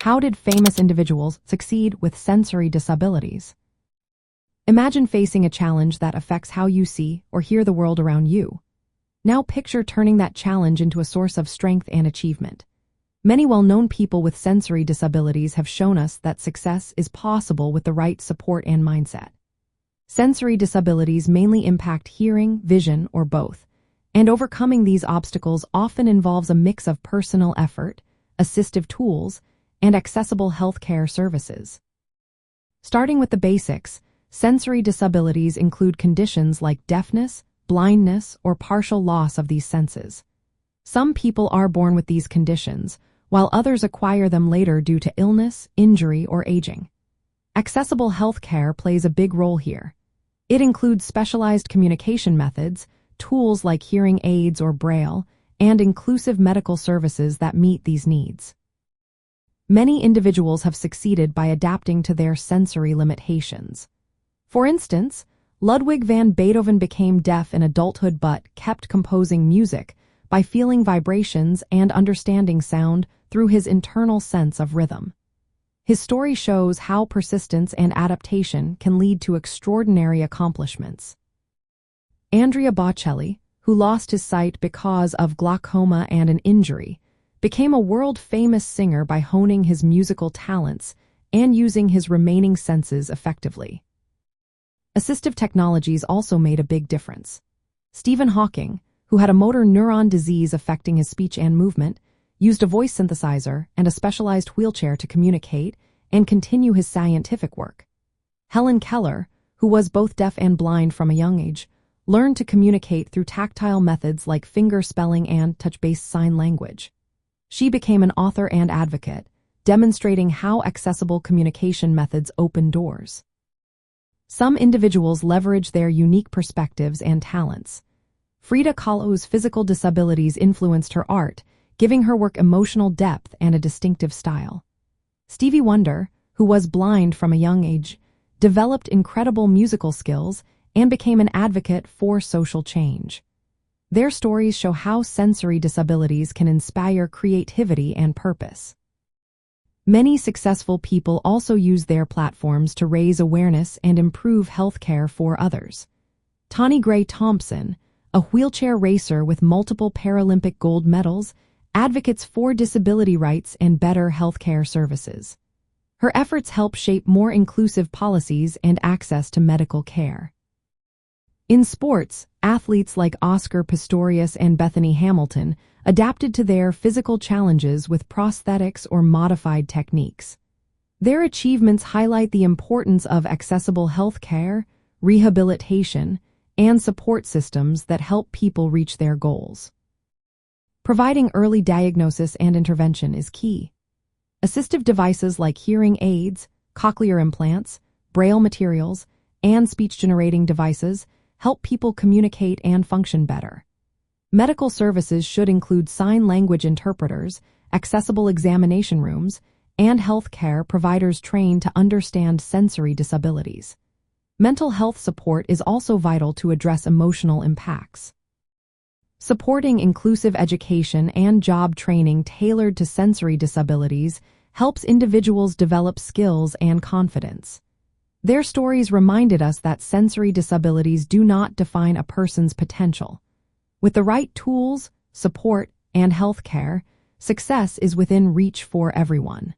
How did famous individuals succeed with sensory disabilities? Imagine facing a challenge that affects how you see or hear the world around you. Now picture turning that challenge into a source of strength and achievement. Many well-known people with sensory disabilities have shown us that success is possible with the right support and mindset. Sensory disabilities mainly impact hearing, vision, or both, and overcoming these obstacles often involves a mix of personal effort, assistive tools, and accessible healthcare services. Starting with the basics, sensory disabilities include conditions like deafness, blindness, or partial loss of these senses. Some people are born with these conditions, while others acquire them later due to illness, injury, or aging. Accessible healthcare plays a big role here. It includes specialized communication methods, tools like hearing aids or braille, and inclusive medical services that meet these needs. Many individuals have succeeded by adapting to their sensory limitations. For instance, Ludwig van Beethoven became deaf in adulthood but kept composing music by feeling vibrations and understanding sound through his internal sense of rhythm. His story shows how persistence and adaptation can lead to extraordinary accomplishments. Andrea Bocelli, who lost his sight because of glaucoma and an injury, became a world-famous singer by honing his musical talents and using his remaining senses effectively. Assistive technologies also made a big difference. Stephen Hawking, who had a motor neuron disease affecting his speech and movement, used a voice synthesizer and a specialized wheelchair to communicate and continue his scientific work. Helen Keller, who was both deaf and blind from a young age, learned to communicate through tactile methods like finger spelling and touch-based sign language. She became an author and advocate, demonstrating how accessible communication methods open doors. Some individuals leverage their unique perspectives and talents. Frida Kahlo's physical disabilities influenced her art, giving her work emotional depth and a distinctive style. Stevie Wonder, who was blind from a young age, developed incredible musical skills and became an advocate for social change. Their stories show how sensory disabilities can inspire creativity and purpose. Many successful people also use their platforms to raise awareness and improve healthcare for others. Tawny Gray Thompson, a wheelchair racer with multiple Paralympic gold medals, advocates for disability rights and better healthcare services. Her efforts help shape more inclusive policies and access to medical care. In sports, athletes like Oscar Pistorius and Bethany Hamilton adapted to their physical challenges with prosthetics or modified techniques. Their achievements highlight the importance of accessible health care, rehabilitation, and support systems that help people reach their goals. Providing early diagnosis and intervention is key. Assistive devices like hearing aids, cochlear implants, braille materials, and speech-generating devices help people communicate and function better. Medical services should include sign language interpreters, accessible examination rooms, and healthcare providers trained to understand sensory disabilities. Mental health support is also vital to address emotional impacts. Supporting inclusive education and job training tailored to sensory disabilities helps individuals develop skills and confidence. Their stories reminded us that sensory disabilities do not define a person's potential. With the right tools, support, and health care, success is within reach for everyone.